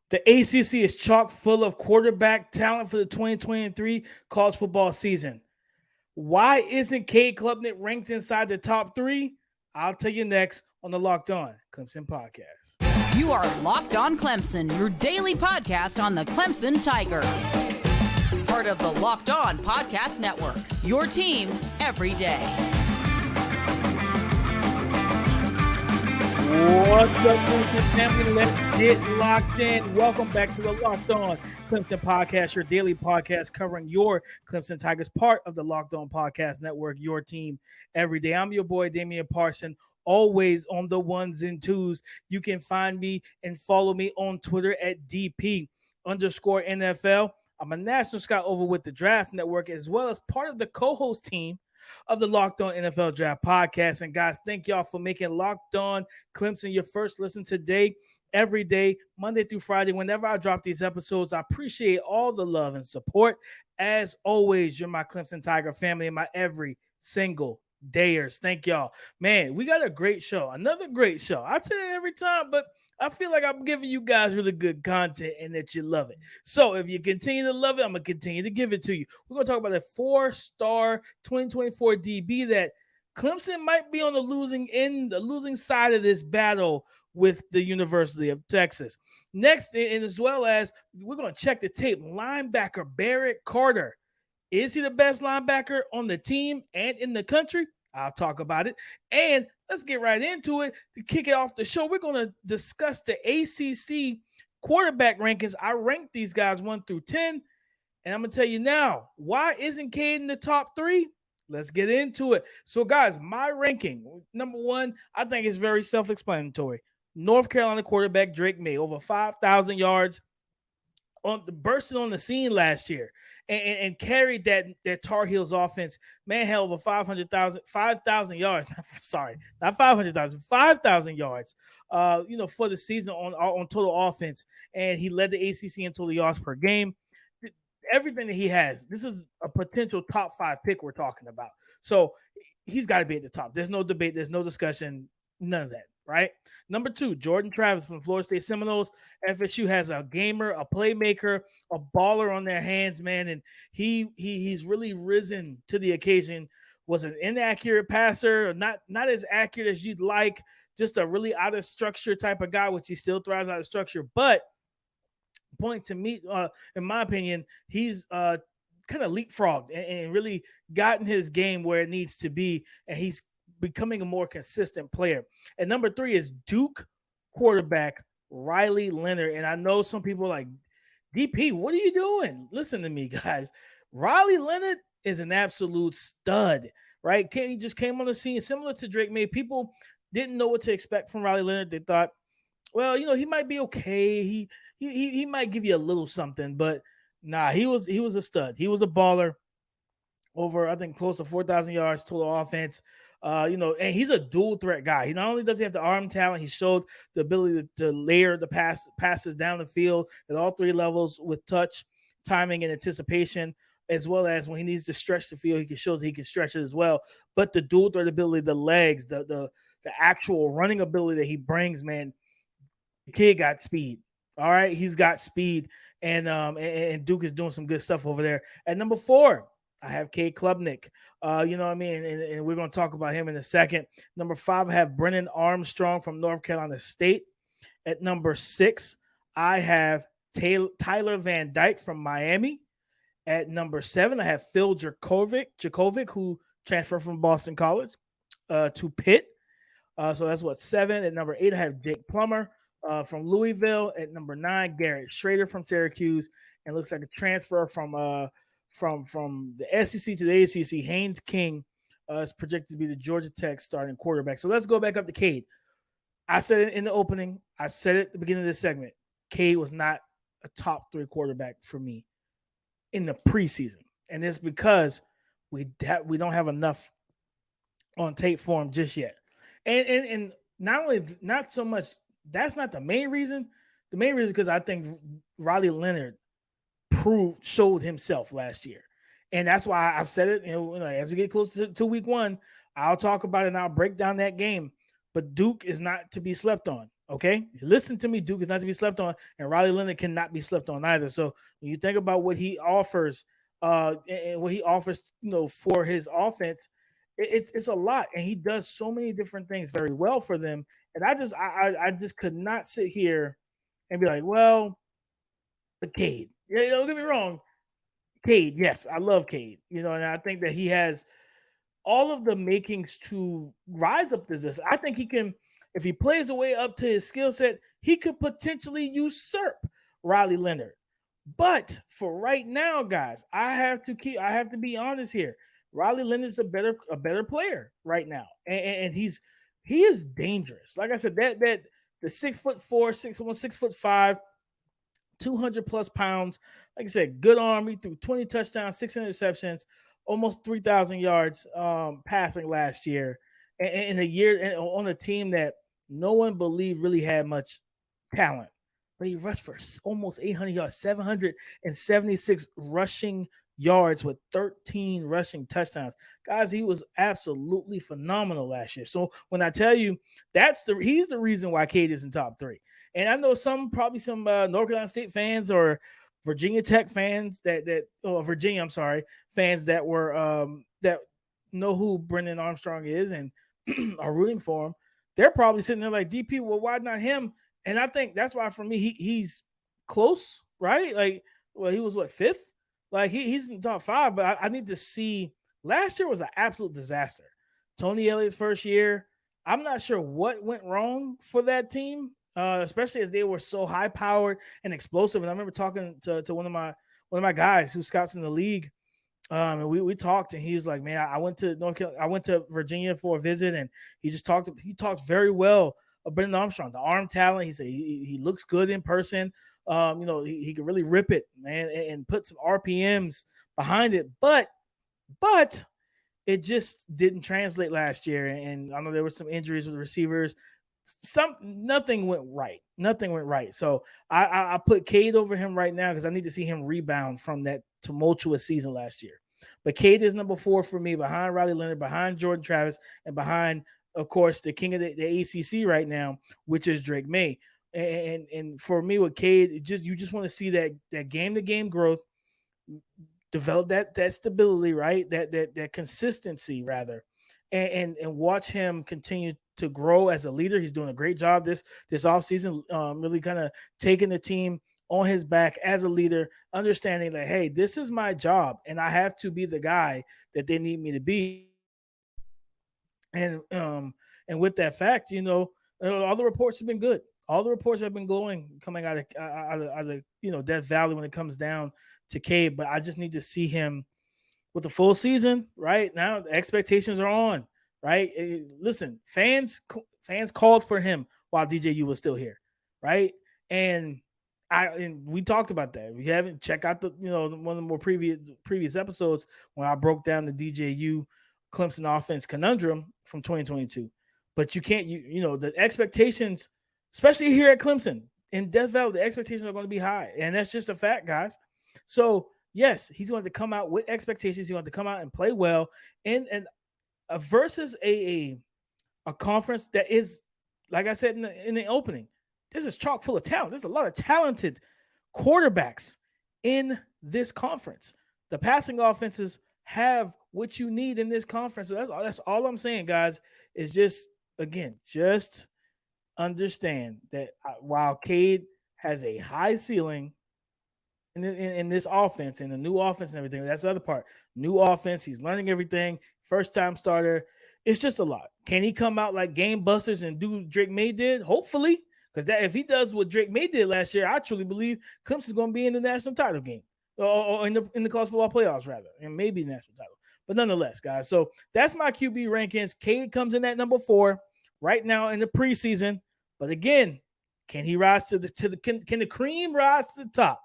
The ACC is chock full of quarterback talent for the 2023 college football season. Why isn't Cade Klubnik ranked inside the top 3? I'll tell you next on the Locked On Clemson podcast. You are Locked On Clemson, your daily podcast on the Clemson Tigers. Part of the Locked On Podcast Network, your team every day. What's up, Clemson family? Let's get locked in. Welcome back to the Locked On Clemson podcast, your daily podcast covering your Clemson Tigers, part of the Locked On Podcast Network, your team every day. I'm your boy, Damian Parson, always on the ones and twos. You can find me and follow me on Twitter at DP_NFL. I'm a national scout over with the Draft Network, as well as part of the co-host team of the Locked On NFL Draft podcast. And guys, thank y'all for making Locked On Clemson your first listen today, every day, Monday through Friday. Whenever I drop these episodes, I appreciate all the love and support. As always, you're my Clemson Tiger family and my every single dayers. Thank y'all. Man, we got a great show, another great show. I tell it every time, but I feel like I'm giving you guys really good content and that you love it. So if you continue to love it, I'm going to continue to give it to you. We're going to talk about a 4-star 2024 DB that Clemson might be on the losing end, the losing side of this battle with the University of Texas. Next, and as well as we're going to check the tape, linebacker Barrett Carter. Is he the best linebacker on the team and in the country? I'll talk about it. And let's get right into it. To kick it off the show, we're going to discuss the ACC quarterback rankings. I ranked these guys 1 through 10. And I'm going to tell you now, why isn't Cade in the top 3? Let's get into it. So, guys, my ranking, number 1, I think is very self-explanatory. North Carolina quarterback Drake Maye, over 5,000 yards, bursting on the scene last year and carried that Tar Heels offense. Man, hell, over 5,000 yards. Sorry, not 500,000, 5,000 yards, for the season on total offense. And he led the ACC in total yards per game. Everything that he has, this is a potential top 5 pick we're talking about. So he's got to be at the top. There's no debate. There's no discussion. None of that. Right. Number 2, Jordan Travis from Florida State Seminoles. FSU has a gamer, a playmaker, a baller on their hands, man. And he's really risen to the occasion. Was an inaccurate passer, not as accurate as you'd like, just a really out of structure type of guy, which he still thrives out of structure. But point to me, in my opinion, he's kind of leapfrogged and really gotten his game where it needs to be. And he's becoming a more consistent player. And number 3 is Duke quarterback Riley Leonard. And I know some people are like, DP, what are you doing? Listen to me, guys. Riley Leonard is an absolute stud, right? He just came on the scene similar to Drake Maye. People didn't know what to expect from Riley Leonard. They thought, well, he might be okay. He might give you a little something, but nah, he was a stud. He was a baller. Over, I think, close to 4,000 yards total offense. And he's a dual threat guy. He not only does he have the arm talent, he showed the ability to layer the passes down the field at all 3 levels with touch, timing, and anticipation, as well as when he needs to stretch the field, he shows he can stretch it as well. But the dual threat ability, the legs, the actual running ability that he brings, man, the kid got speed. All right, he's got speed, and Duke is doing some good stuff over there. At number 4, I have Cade Klubnik. And we're going to talk about him in a second. Number 5, I have Brennan Armstrong from North Carolina State. At number 6, I have Tyler Van Dyke from Miami. At number 7, I have Phil Jakovic, who transferred from Boston College to Pitt. So that's 7. At number 8, I have Jake Plummer from Louisville. At number 9, Garrett Schrader from Syracuse. And looks like a transfer from the SEC to the ACC, Haynes King is projected to be the Georgia Tech starting quarterback. So let's go back up to Cade. I said it in the opening. I said it at the beginning of this segment. Cade was not a top 3 quarterback for me in the preseason. And it's because we don't have enough on tape for him just yet. And not so much, that's not the main reason. The main reason is because I think Riley Leonard showed himself last year. And that's why I've said it, as we get close to week 1, I'll talk about it and I'll break down that game. But Duke is not to be slept on. Okay, listen to me. Duke is not to be slept on, and Riley Leonard cannot be slept on either. So when you think about what he offers, and what he offers, for his offense, it's a lot, and he does so many different things very well for them. And I just could not sit here and be like, well, the Cade. Yeah, don't get me wrong, Cade. Yes, I love Cade. And I think that he has all of the makings to rise up to this. I think he can, if he plays the way up to his skill set, he could potentially usurp Riley Leonard. But for right now, guys, I have to be honest here. Riley Leonard's a better player right now. And he is dangerous. Like I said, that the 6'4", 6'1", 6'5", 200 plus pounds. Like I said, good arm. He threw 20 touchdowns, 6 interceptions, almost 3,000 yards passing last year. And in a year on a team that no one believed really had much talent. But he rushed for almost 800 yards, 776 rushing yards with 13 rushing touchdowns. Guys, he was absolutely phenomenal last year. So when I tell you he's the reason why Cade is in top 3. And I know probably some North Carolina State fans or Virginia Tech fans fans that were that know who Brendan Armstrong is and are rooting for him. They're probably sitting there like, DP, well, why not him? And I think that's why for me he's close, right? Like, well, he was what, 5th? Like he's in top 5, but I need to see. Last year was an absolute disaster. Tony Elliott's first year. I'm not sure what went wrong for that team. Especially as they were so high powered and explosive. And I remember talking to one of my guys who scouts in the league. And we talked, and he was like, man, I went to Virginia for a visit, and he talked very well of Brendan Armstrong, the arm talent. He said he looks good in person. He could really rip it, man, and put some RPMs behind it. But it just didn't translate last year. And I know there were some injuries with the receivers. Nothing went right. So I put Cade over him right now because I need to see him rebound from that tumultuous season last year. But Cade is number 4 for me, behind Riley Leonard, behind Jordan Travis, and behind, of course, the king of the ACC right now, which is Drake Maye. And for me with Cade, you just want to see that game-to-game growth, develop that stability, right? That consistency rather, and watch him continue to grow as a leader. He's doing a great job this offseason, really kind of taking the team on his back as a leader, understanding that, hey, this is my job and I have to be the guy that they need me to be. And with that fact, all the reports have been good. All the reports have been coming out of Death Valley when it comes down to Cade, but I just need to see him with the full season. Right now, the expectations are on. Right, listen, fans called for him while DJU was still here, right? And we talked about that. We haven't checked out one of the more previous episodes when I broke down the DJU Clemson offense conundrum from 2022. But you can't, the expectations, especially here at Clemson in Death Valley, the expectations are going to be high, and that's just a fact, guys. So yes, he's going to come out with expectations. He's going to come out and play well, and versus a conference that is, like I said in the opening, this is chock full of talent. There's a lot of talented quarterbacks in this conference. The passing offenses have what you need in this conference. So that's all I'm saying, guys, is just understand that while Cade has a high ceiling in this offense, in the new offense and everything, that's the other part. New offense, he's learning everything. First-time starter. It's just a lot. Can he come out like game busters and do what Drake Maye did? Hopefully, because if he does what Drake Maye did last year, I truly believe Clemson's going to be in the national title game, or in the college football playoffs rather, and maybe the national title. But nonetheless, guys, so that's my QB rankings. Cade comes in at number 4 right now in the preseason. But again, can he rise can the cream rise to the top?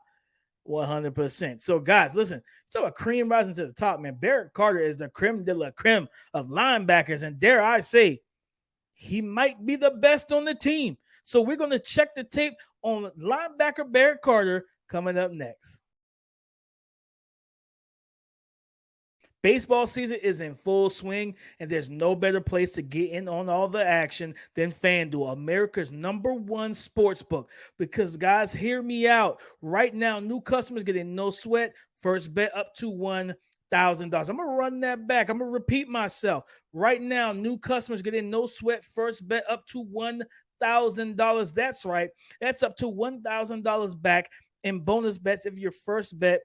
100%. So, guys, listen, talk about cream rising to the top, man. Barrett Carter is the creme de la creme of linebackers, and dare I say, he might be the best on the team. So we're going to check the tape on linebacker Barrett Carter coming up next. Baseball season is in full swing, and there's no better place to get in on all the action than FanDuel, America's #1 sports book. Because, guys, hear me out. Right now, new customers getting no sweat, first bet up to $1,000. I'm going to run that back. I'm going to repeat myself. Right now, new customers getting no sweat, first bet up to $1,000. That's right. That's up to $1,000 back in bonus bets if your first bet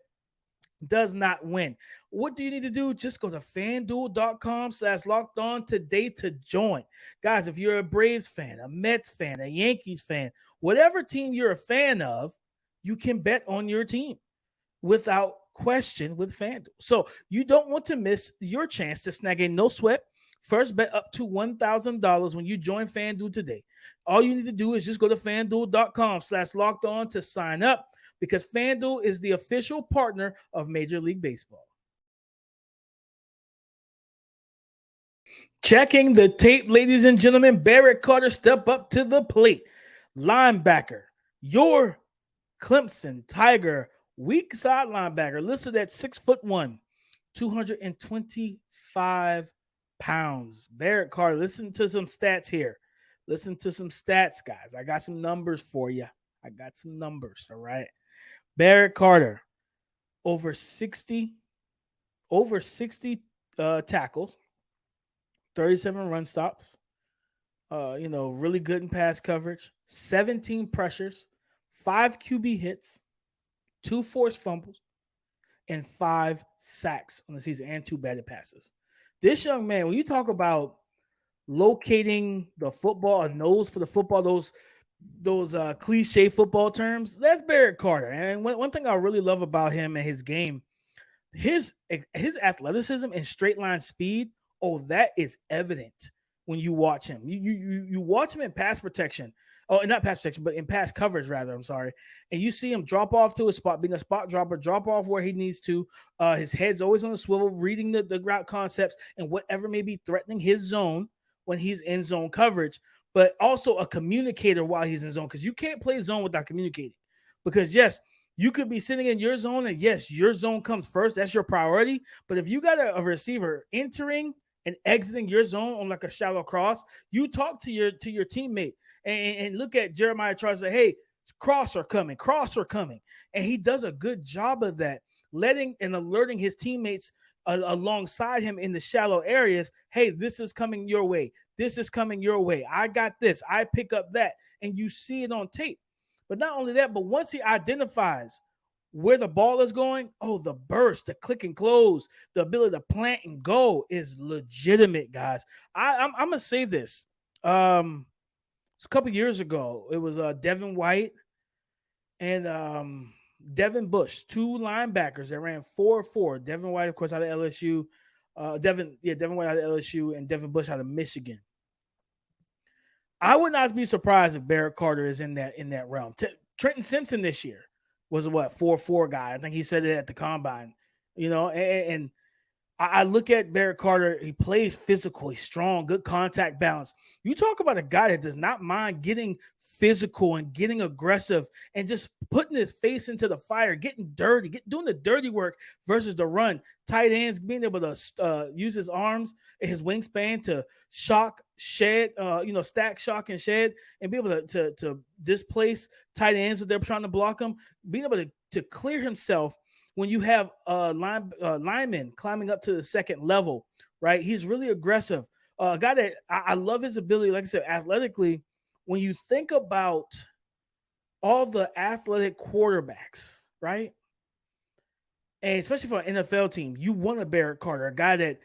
does not win. What do you need to do? Just go to fanduel.com/locked on today to join. Guys, if you're a Braves fan, a Mets fan, a Yankees fan, whatever team you're a fan of, you can bet on your team without question with FanDuel. So you don't want to miss your chance to snag a no sweat first bet up to $1,000 when you join FanDuel today. All you need to do is just go to fanduel.com/locked on to sign up, because FanDuel is the official partner of Major League Baseball. Checking the tape, ladies and gentlemen, Barrett Carter step up to the plate. Linebacker, your Clemson Tiger weak side linebacker, listed at 6'1", 225 pounds. Barrett Carter, listen to some stats here. Listen to some stats, guys. I got some numbers for you. I got some numbers, all right? Barrett Carter, over 60 tackles, 37 run stops, really good in pass coverage, 17 pressures, 5 QB hits, 2 forced fumbles, and 5 sacks on the season, and 2 batted passes. This young man, when you talk about locating the football, a nose for the football, those cliche football terms, that's Barrett Carter. And one thing I really love about him and his game, his athleticism and straight line speed, that is evident when you watch him. You watch him in pass protection. Oh, not pass protection, but in pass coverage, rather. I'm sorry. And you see him drop off to a spot, being a spot dropper, drop off where he needs to. His head's always on the swivel, reading the route concepts and whatever may be threatening his zone when he's in zone coverage, but also a communicator while he's in zone, because you can't play zone without communicating. Because, yes, you could be sitting in your zone, and, yes, your zone comes first. That's your priority. But if you got a receiver entering and exiting your zone on like a shallow cross, you talk to your teammate and look at Jeremiah Charles and say, hey, cross are coming. And he does a good job of that, letting and alerting his teammates alongside him in the shallow areas. Hey, this is coming your way. I got this. I pick up that. And you see it on tape. But not only that, but once he identifies where the ball is going, the burst, the click and close, the ability to plant and go is legitimate, guys. I'm going to say this. A couple years ago, it was Devin White and Devin Bush, 2 linebackers that ran 4.4. Devin White, of course, out of LSU. Devin White out of LSU and Devin Bush out of Michigan. I would not be surprised if Barrett Carter is in that realm. Trenton Simpson this year was a 4.4 guy. I think he said it at the combine. And I look at Barrett Carter. He plays physical. He's strong, good contact balance. You talk about a guy that does not mind getting physical and getting aggressive and just putting his face into the fire, getting dirty, doing the dirty work versus the run. Tight ends being able to use his arms and his wingspan to shock, shed, stack, shock, and shed, and be able to displace tight ends if they're trying to block him. Being able to clear himself when you have linemen climbing up to the second level, right? He's really aggressive. A guy that I love his ability, like I said, athletically. When you think about all the athletic quarterbacks, right? And especially for an NFL team, you want a Barrett Carter, a guy that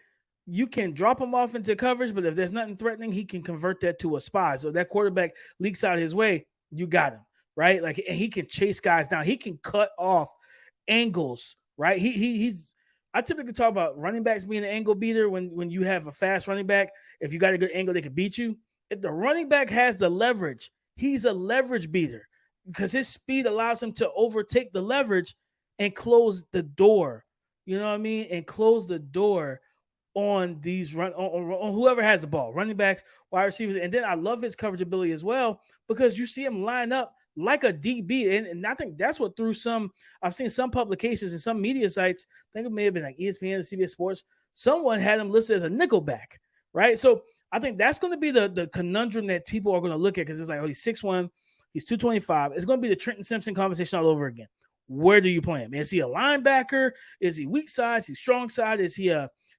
you can drop him off into coverage, but if there's nothing threatening, he can convert that to a spy. So that quarterback leaks out his way, you got him, right? Like, and he can chase guys down. He can cut off angles, right? He's I typically talk about running backs being an angle beater when you have a fast running back. If you got a good angle, they can beat you. If the running back has the leverage, he's a leverage beater because his speed allows him to overtake the leverage and close the door. You know what I mean? And close the door on these on whoever has the ball, running backs, wide receivers. And then I love his coverage ability as well, because you see him line up like a DB. And I think that's what I've seen some publications and some media sites, I think it may have been like ESPN and CBS Sports, someone had him listed as a nickelback, right? So I think that's going to be the conundrum that people are going to look at, because it's like, oh, he's 6'1", he's 225. It's going to be the Trenton Simpson conversation all over again. Where do you play him? Is he a linebacker? Is he weak side? Is he strong side? Is he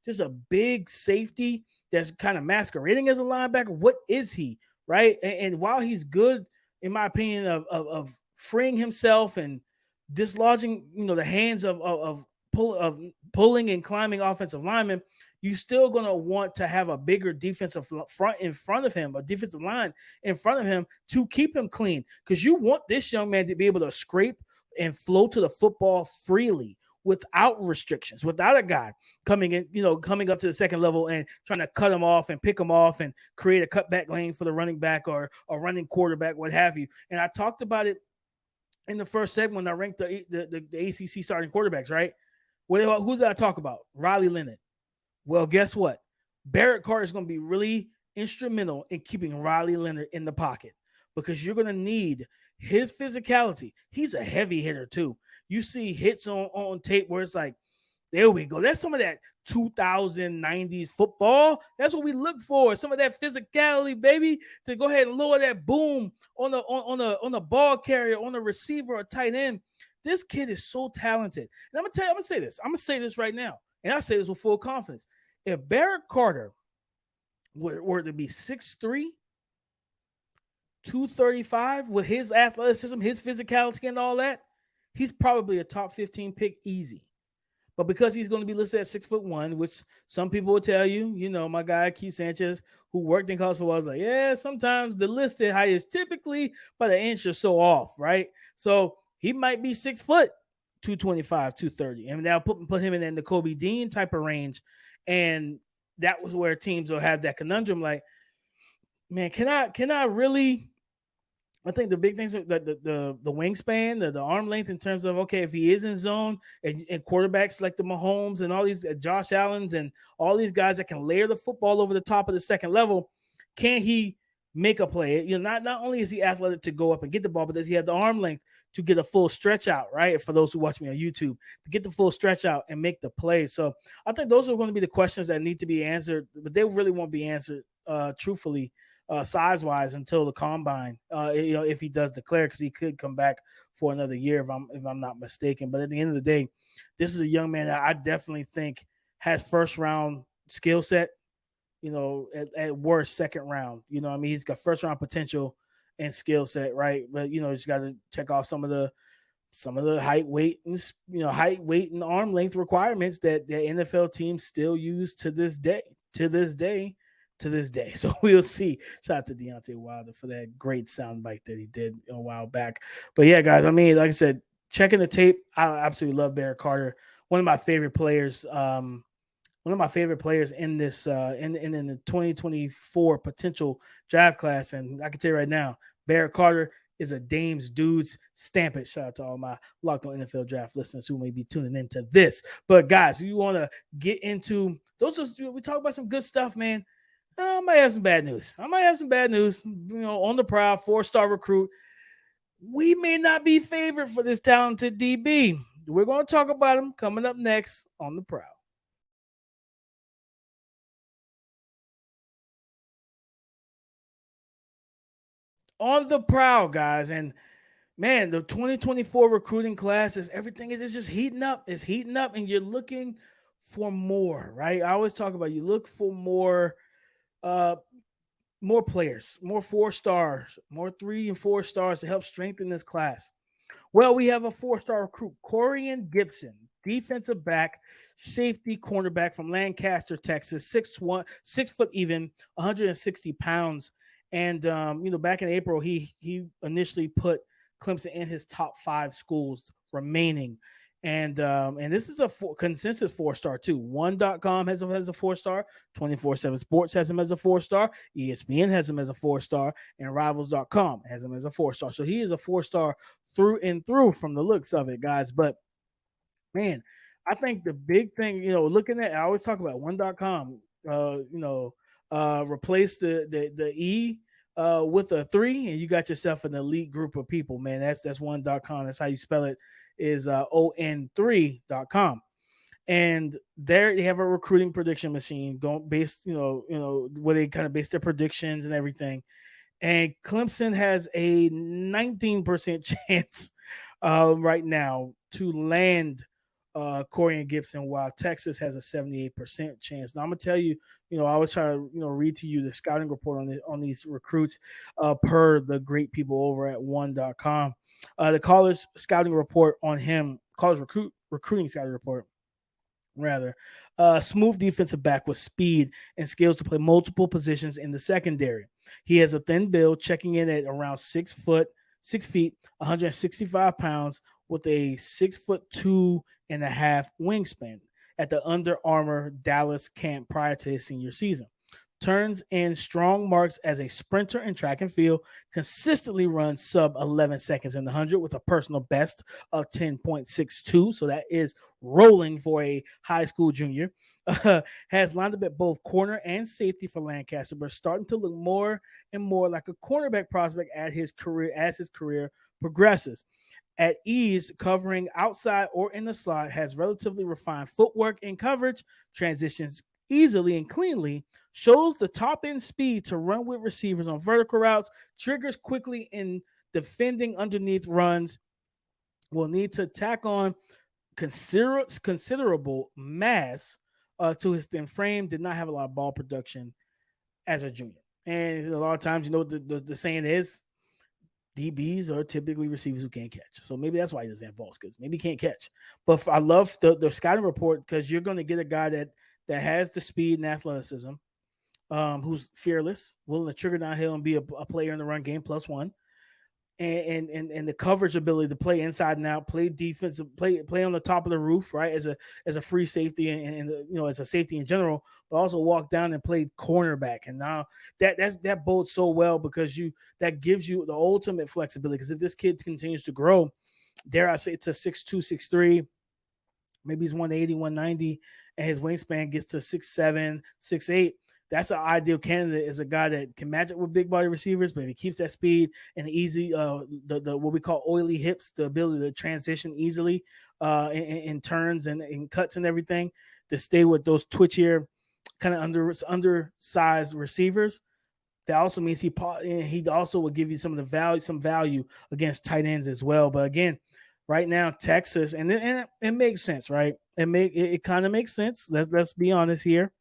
just a big safety that's kind of masquerading as a linebacker? What is he, right? And while he's good, in my opinion, of freeing himself and dislodging, the hands of pulling and climbing offensive linemen, you still going to want to have a bigger defensive front in front of him, a defensive line in front of him to keep him clean, because you want this young man to be able to scrape and flow to the football freely without restrictions, without a guy coming up to the second level and trying to cut him off and pick him off and create a cutback lane for the running back or a running quarterback, what have you. And I talked about it in the first segment when I ranked the ACC starting quarterbacks, right? Who did I talk about? Riley Leonard. Well, guess what? Barrett Carter is going to be really instrumental in keeping Riley Leonard in the pocket, because you're going to need his physicality. He's a heavy hitter too. You see hits on tape where it's like, there we go. That's some of that 2090s football. That's what we look for. Some of that physicality, baby, to go ahead and lower that boom on a ball carrier, on a receiver, or tight end. This kid is so talented. And I'm going to say this. I'm going to say this right now. And I say this with full confidence. If Barrett Carter were to be 6'3", 235 with his athleticism, his physicality, and all that, he's probably a top 15 pick easy. But because he's going to be listed at 6'1", which some people will tell you, my guy Keith Sanchez, who worked in college football, was like, yeah, sometimes the listed height is typically by an inch or so off, right? So he might be 6 foot, 225, 230, and now put him in the Kobe Dean type of range, and that was where teams will have that conundrum. Like, man, can I really? I think the big things are the wingspan, the arm length, in terms of, okay, if he is in zone and quarterbacks like the Mahomes and all these Josh Allens and all these guys that can layer the football over the top of the second level, can he make a play? Not only is he athletic to go up and get the ball, but does he have the arm length to get a full stretch out, right? For those who watch me on YouTube, to get the full stretch out and make the play. So I think those are going to be the questions that need to be answered, but they really won't be answered truthfully, size-wise, until the combine, if he does declare, because he could come back for another year if I'm not mistaken. But at the end of the day, this is a young man that I definitely think has first-round skill set, at worst second round. He's got first-round potential and skill set, right? But just got to check off some of the height, weight, and arm length requirements that the NFL teams still use to this day. So we'll see. Shout out to Deontay Wilder for that great soundbite that he did a while back. But yeah, guys, like I said, checking the tape, I absolutely love Barrett Carter. One of my favorite players. One of my favorite players in this in the 2024 potential draft class. And I can tell you right now, Barrett Carter is a Dame's dudes. Stamp it. Shout out to all my Locked On NFL Draft listeners who may be tuning into this. But guys, you want to get into we talk about some good stuff, man. I might have some bad news. On the Prowl, 4-star recruit. We may not be favored for this talented DB. We're going to talk about him coming up next on the Prowl. On the Prowl, guys, and man, the 2024 recruiting classes, everything is just heating up. It's heating up, and you're looking for more, right? I always talk about you look for more players, more 4-stars, more 3 and 4 stars to help strengthen this class. Well, we have a 4-star recruit, Corian Gibson, defensive back, safety, cornerback from Lancaster, Texas, 6'1", 6 foot even, 160 pounds. And, back in April, he initially put Clemson in his top 5 schools remaining. And this is a consensus 4-star too. One.com has him as a 4-star. 24/7 Sports has him as a 4-star. ESPN has him as a 4-star, and Rivals.com has him as a 4-star. So he is a 4-star through and through from the looks of it, guys. But man, I think the big thing, looking at, I always talk about One.com. Replace the E with a 3, and you got yourself an elite group of people, man. That's One.com. That's how you spell it. Is on3.com. And there they have a recruiting prediction machine going based, where they kind of base their predictions and everything. And Clemson has a 19% chance right now to land Corian Gibson, while Texas has a 78% chance. Now I'm gonna tell you, I always try to read to you the scouting report on these recruits per the great people over at one.com. The college scouting report on him, recruiting scouting report rather. Smooth defensive back with speed and skills to play multiple positions in the secondary. He has a thin build, checking in at around 6 feet, 165 pounds, with a 6'2.5" wingspan at the Under Armour Dallas camp prior to his senior season. Turns in strong marks as a sprinter in track and field, consistently runs sub 11 seconds in the 100 with a personal best of 10.62. So that is rolling for a high school junior. Has lined up at both corner and safety for Lancaster, but starting to look more and more like a cornerback prospect as his career progresses. At ease, covering outside or in the slot, has relatively refined footwork and coverage, transitions easily and cleanly, shows the top end speed to run with receivers on vertical routes, triggers quickly in defending underneath runs, will need to tack on considerable mass to his thin frame, did not have a lot of ball production as a junior. And a lot of times, the saying is, DBs are typically receivers who can't catch. So maybe that's why he doesn't have balls, because maybe he can't catch. But I love the scouting report, because you're going to get a guy that has the speed and athleticism, who's fearless, willing to trigger downhill and be a player in the run game +1, and the coverage ability to play inside and out, play defensive, play on the top of the roof, right, as a free safety and as a safety in general, but also walk down and play cornerback. And now that bodes so well, because that gives you the ultimate flexibility. Because if this kid continues to grow, dare I say, it's a 6'2", 6'3", maybe he's 180, 190, and his wingspan gets to 6'7", 6'8", that's an ideal candidate, as a guy that can match it with big body receivers, but if he keeps that speed and easy, the what we call oily hips, the ability to transition easily in turns and cuts and everything, to stay with those twitchier, kind of undersized receivers. That also means he also will give you some value against tight ends as well. But again, right now Texas, and it makes sense, right? It kind of makes sense. Let's be honest here.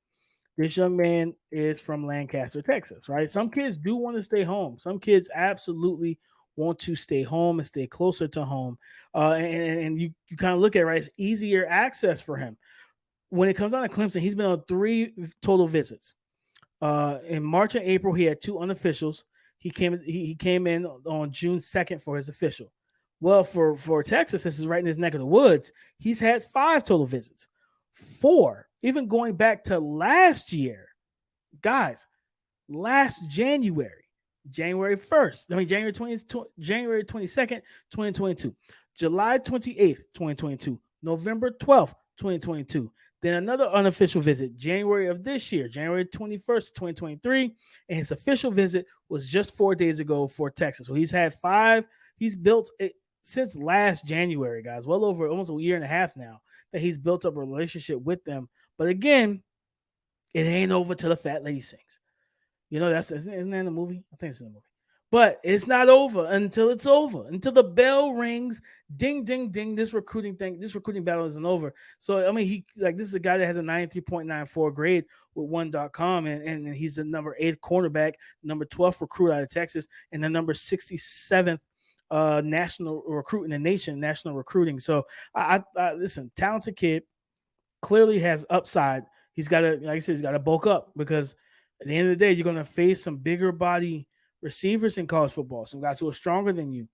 This young man is from Lancaster, Texas, right? Some kids do want to stay home. Some kids absolutely want to stay home and stay closer to home. And you kind of look at it, right? It's easier access for him. When it comes down to Clemson, he's been on 3 total visits. In March and April, he had 2 unofficials. He came in on June 2nd for his official. Well, for Texas, this is right in his neck of the woods, he's had 5 total visits. 4, even going back to last year, guys, last January 1st, January 22nd, 2022, July 28th, 2022, November 12th, 2022. Then another unofficial visit, January of this year, January 21st, 2023. And his official visit was just 4 days ago for Texas. So he's had 5. He's built it since last January, guys, well over almost a year and a half now, that he's built up a relationship with them. But again, it ain't over till the fat lady sings. Isn't that in the movie? I think it's in the movie. But it's not over until it's over, until the bell rings, ding, ding, ding. This recruiting battle isn't over. So, this is a guy that has a 93.94 grade with one.com, and he's the number 8 cornerback, number 12 recruit out of Texas, and the number 67th national recruit in the nation, national recruiting. So, I listen, talented kid, clearly has upside. He's got to, like I said, he's got to bulk up, because at the end of the day, you're going to face some bigger body receivers in college football, some guys who are stronger than you.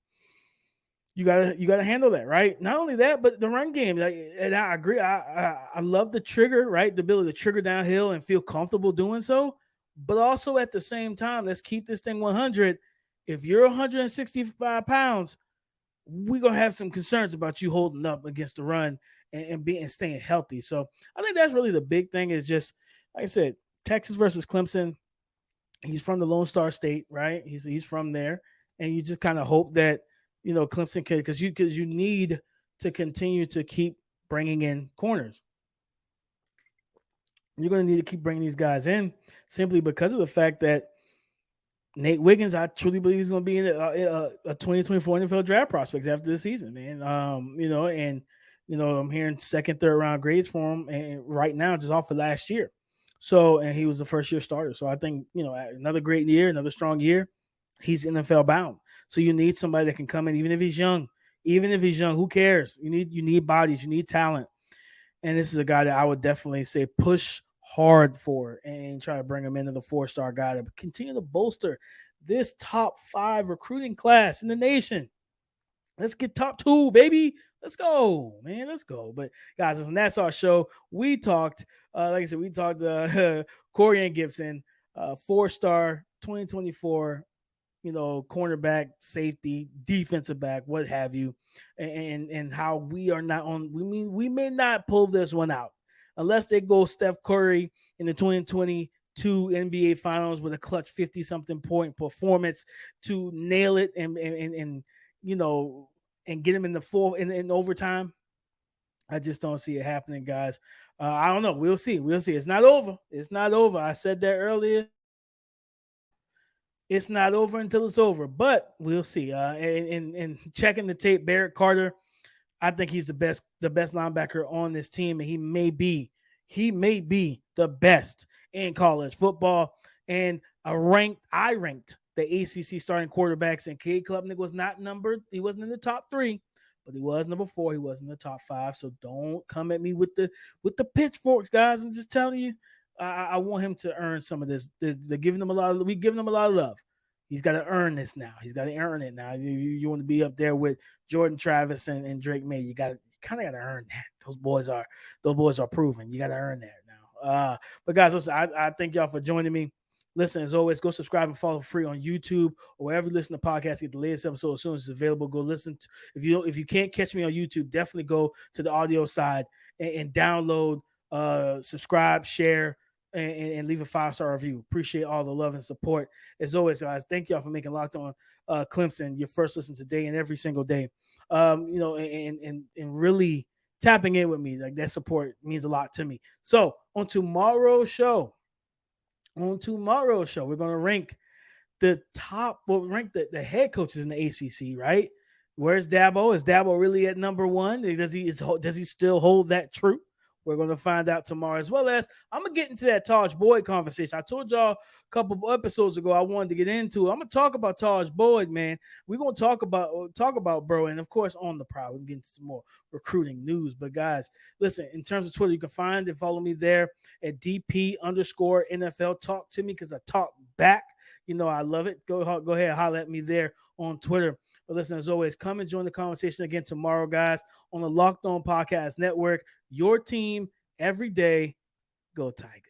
You gotta handle that, right? Not only that, but the run game. And I agree. I love the trigger, right? The ability to trigger downhill and feel comfortable doing so. But also at the same time, let's keep this thing 100. If you're 165 pounds, we're gonna have some concerns about you holding up against the run and staying healthy. So I think that's really the big thing, is just, like I said, Texas versus Clemson. He's from the Lone Star State, right? He's from there, and you just kind of hope that Clemson can, because you need to continue to keep bringing in corners. You're going to need to keep bringing these guys in simply because of the fact that Nate Wiggins, I truly believe he's going to be in a 2024 NFL draft prospects after this season, man. I'm hearing second, third round grades for him, and right now just off of last year. So, and he was the first year starter. So I think another great year, another strong year. He's NFL bound. So you need somebody that can come in, even if he's young. Even if he's young, who cares? You need bodies, you need talent. And this is a guy that I would definitely say push hard for and try to bring him into the 4-star guy to continue to bolster this top 5 recruiting class in the nation. Let's get top 2, baby. Let's go, man. Let's go. But guys, listen, that's our show. We talked, like I said, Corey and Gibson, 4-star 2024, cornerback, safety, defensive back, what have you, and how we are not on. We may not pull this one out unless they go Steph Curry in the 2022 NBA Finals with a clutch 50-something point performance to nail it and get him in the in overtime. I just don't see it happening, guys. I don't know. We'll see. It's not over. I said that earlier. It's not over until it's over, but we'll see. And checking the tape, Barrett Carter, I think he's the best linebacker on this team, and he may be the best in college football. And I ranked the ACC starting quarterbacks, and Cade Klubnik was not numbered. He wasn't in the top 3, but he was number 4. He was in the top 5. So don't come at me with the pitchforks, guys. I'm just telling you. I want him to earn some of this. They're giving him a lot of. We giving him a lot of love. He's got to earn this now. He's got to earn it now. You want to be up there with Jordan Travis and Drake Maye. You kind of got to earn that. Those boys are proven. You got to earn that now. But guys, listen, I thank y'all for joining me. Listen, as always, go subscribe and follow free on YouTube or wherever you listen to podcasts. Get the latest episode as soon as it's available. Go listen. If you can't catch me on YouTube, definitely go to the audio side and download, subscribe, share. And leave a 5-star review. Appreciate all the love and support. As always, guys, thank y'all for making Locked On Clemson your first listen today and every single day. And really tapping in with me. Like, that support means a lot to me. So on tomorrow's show, we're going to rank the top, rank the head coaches in the ACC, right? Where's Dabo? Is Dabo really at number 1? Does he still hold that true? We're going to find out tomorrow, as well as I'm going to get into that Taj Boyd conversation. I told y'all a couple of episodes ago I wanted to get into it. I'm going to talk about Taj Boyd, man. We're going to talk about bro, and of course on the Prowl. We're getting some more recruiting news. But guys, listen, in terms of Twitter, you can find and follow me there at DP_NFL. Talk to me because I talk back. I love it. Go ahead, holler at me there on Twitter. But listen, as always, come and join the conversation again tomorrow, guys, on the Locked On Podcast Network. Your team every day. Go Tigers.